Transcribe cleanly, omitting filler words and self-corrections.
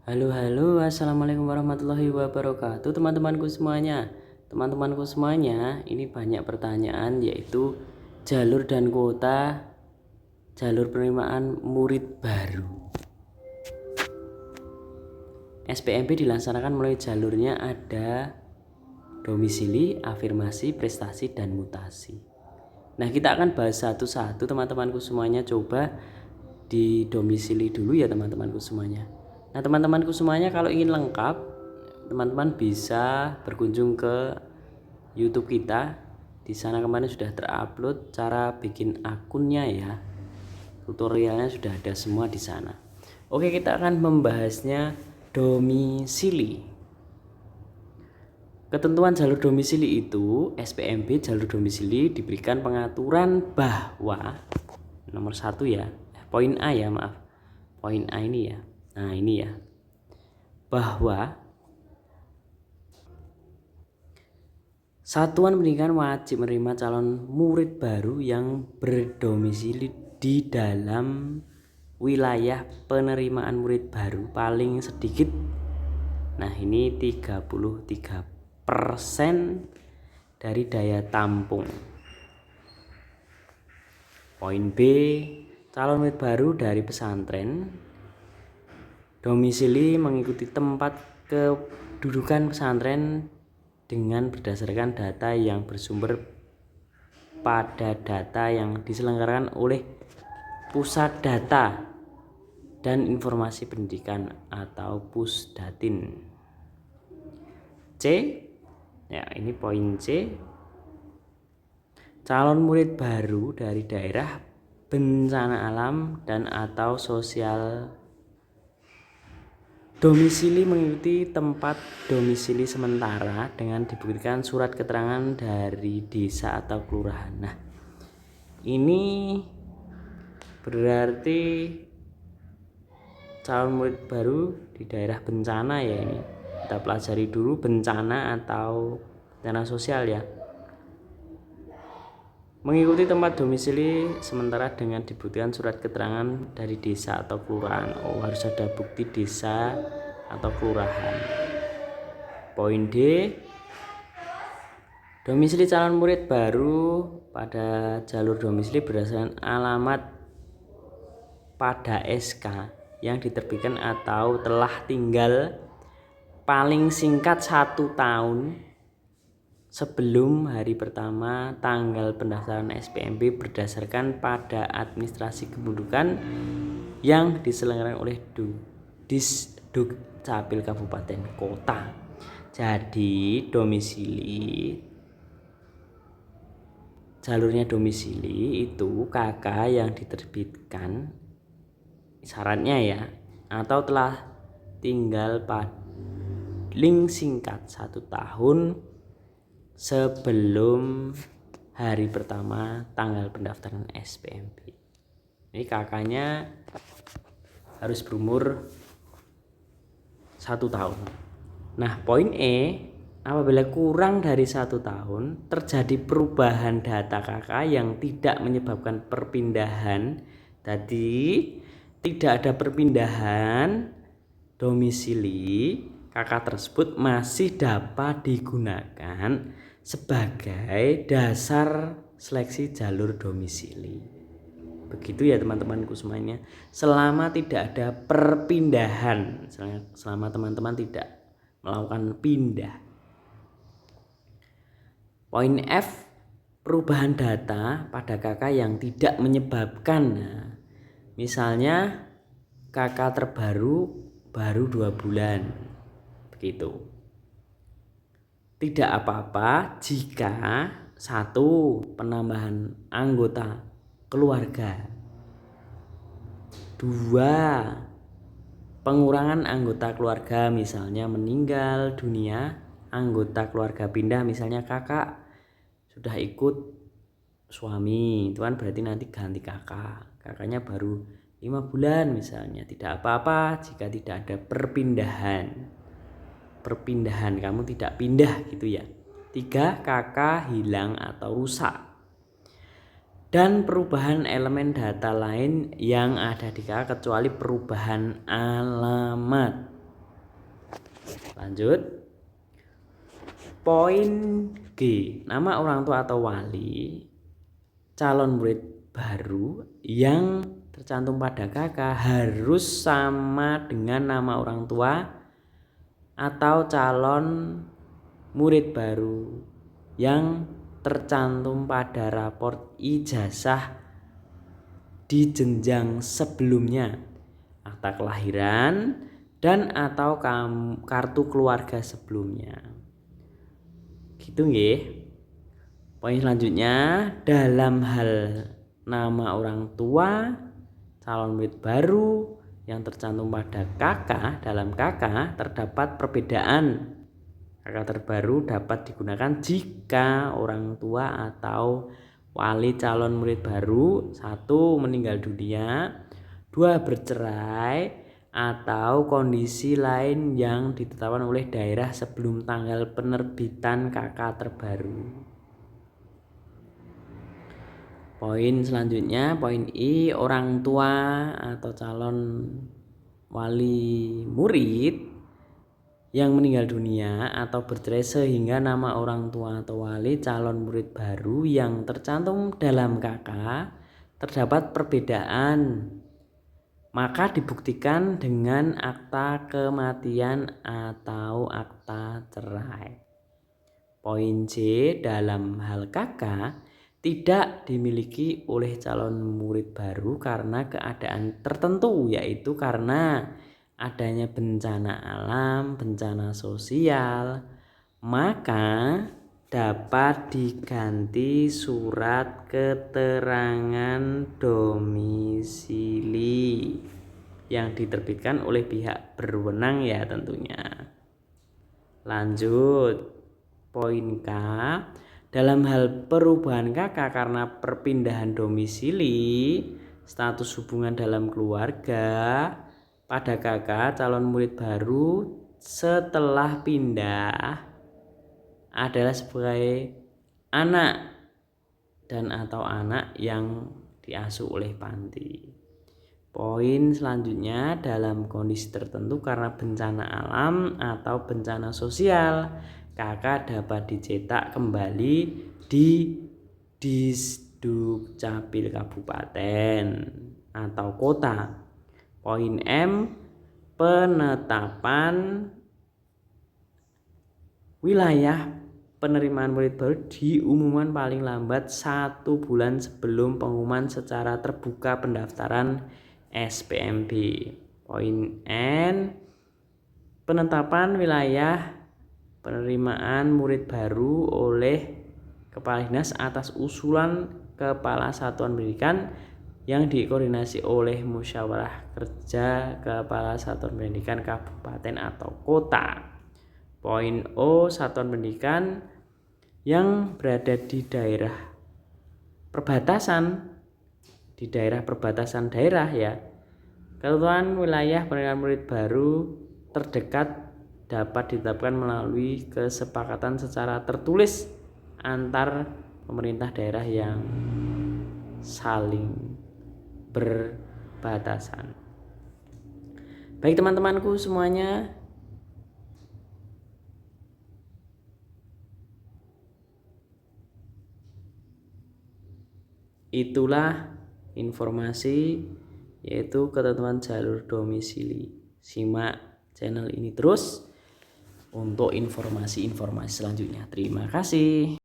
Assalamualaikum warahmatullahi wabarakatuh teman-temanku semuanya. Teman-temanku semuanya, ini banyak pertanyaan yaitu jalur dan kuota jalur penerimaan murid baru. SPMB dilaksanakan melalui jalurnya ada domisili, afirmasi, prestasi, dan mutasi. Nah, kita akan bahas satu-satu teman-temanku semuanya. Coba di domisili dulu ya teman-temanku semuanya. Nah, teman-temanku semuanya, kalau ingin lengkap, teman-teman bisa berkunjung ke YouTube kita. Di sana kemarin sudah terupload cara bikin akunnya ya. Tutorialnya sudah ada semua di sana. Oke, kita akan membahasnya domisili. Ketentuan jalur domisili itu, SPMB jalur domisili diberikan pengaturan bahwa nomor 1 ya, poin A ya, maaf. Poin A ini ya. Nah, ini ya. Bahwa satuan pendidikan wajib menerima calon murid baru yang berdomisili di dalam wilayah penerimaan murid baru paling sedikit. Nah, ini 33% dari daya tampung. Poin B, calon murid baru dari pesantren domisili mengikuti tempat kedudukan pesantren dengan berdasarkan data yang bersumber pada data yang diselenggarakan oleh Pusat Data dan Informasi Pendidikan atau Pusdatin. C, ya ini poin C, calon murid baru dari daerah bencana alam dan atau sosial domisili mengikuti tempat domisili sementara dengan dibuktikan surat keterangan dari desa atau kelurahan. Nah, ini berarti calon murid baru di daerah bencana ya ini. Kita pelajari dulu bencana atau bencana sosial ya. Mengikuti tempat domisili sementara dengan dibuktikan surat keterangan dari desa atau kelurahan. Oh, harus ada bukti desa atau kelurahan. Poin D, domisili calon murid baru pada jalur domisili berdasarkan alamat pada SK yang diterbitkan atau telah tinggal paling singkat 1 tahun sebelum hari pertama tanggal pendaftaran SPMB berdasarkan pada administrasi kependudukan yang diselenggarakan oleh Disdukcapil Kabupaten Kota. Jadi jalurnya domisili itu KK yang diterbitkan syaratnya ya, atau telah tinggal paling singkat 1 tahun sebelum hari pertama tanggal pendaftaran SPMB. Ini kakaknya harus berumur 1 tahun. Nah, poin E, apabila kurang dari 1 tahun terjadi perubahan data kakak yang tidak menyebabkan perpindahan, tadi tidak ada perpindahan domisili, kakak tersebut masih dapat digunakan sebagai dasar seleksi jalur domisili. Begitu ya teman-temanku semuanya. Selama tidak ada perpindahan, selama teman-teman tidak melakukan pindah. Poin F, perubahan data pada kakak yang tidak menyebabkan. Nah, misalnya kakak terbaru baru 2 bulan. Begitu. Tidak apa-apa jika 1, penambahan anggota keluarga. 2, pengurangan anggota keluarga, misalnya meninggal dunia, anggota keluarga pindah, misalnya kakak sudah ikut suami, itu kan berarti nanti ganti kakaknya baru 5 bulan misalnya. Tidak apa-apa jika tidak ada perpindahan, kamu tidak pindah gitu ya. 3, kakak hilang atau rusak, dan perubahan elemen data lain yang ada di kakak kecuali perubahan alamat. Lanjut. Poin G, nama orang tua atau wali calon murid baru yang tercantum pada KK harus sama dengan nama orang tua atau calon murid baru yang tercantum pada raport ijazah di jenjang sebelumnya, akta kelahiran dan atau kartu keluarga sebelumnya. Gitu nggih. Poin selanjutnya, dalam hal nama orang tua calon murid baru yang tercantum pada KK, dalam KK terdapat perbedaan. KK terbaru dapat digunakan jika orang tua atau wali calon murid baru 1. meninggal dunia, 2. bercerai, atau kondisi lain yang ditetapkan oleh daerah sebelum tanggal penerbitan KK terbaru. Poin selanjutnya, poin I, orang tua atau calon wali murid yang meninggal dunia atau bercerai sehingga nama orang tua atau wali calon murid baru yang tercantum dalam KK terdapat perbedaan, maka dibuktikan dengan akta kematian atau akta cerai. Poin C, dalam hal KK tidak dimiliki oleh calon murid baru karena keadaan tertentu, yaitu karena adanya bencana alam, bencana sosial, maka dapat diganti surat keterangan domisili yang diterbitkan oleh pihak berwenang ya tentunya. Lanjut, poin K, dalam hal perubahan KK karena perpindahan domisili, status hubungan dalam keluarga, pada KK calon murid baru setelah pindah adalah sebagai anak dan atau anak yang diasuh oleh panti. Poin selanjutnya, dalam kondisi tertentu karena bencana alam atau bencana sosial, KK dapat dicetak kembali di Disdukcapil Kabupaten atau kota. Poin M, penetapan wilayah penerimaan murid baru diumumkan paling lambat 1 bulan sebelum pengumuman secara terbuka pendaftaran SPMB. Poin N, penetapan wilayah penerimaan murid baru oleh Kepala Dinas atas usulan Kepala Satuan Pendidikan yang dikoordinasi oleh Musyawarah Kerja Kepala Satuan Pendidikan Kabupaten atau Kota. Poin O, satuan pendidikan yang berada di daerah perbatasan, daerah ya. Ketentuan wilayah penerimaan murid baru terdekat dapat ditetapkan melalui kesepakatan secara tertulis antar pemerintah daerah yang saling berbatasan. Baik teman-temanku semuanya, itulah informasi yaitu ketentuan jalur domisili. Simak channel ini terus untuk informasi-informasi selanjutnya. Terima kasih.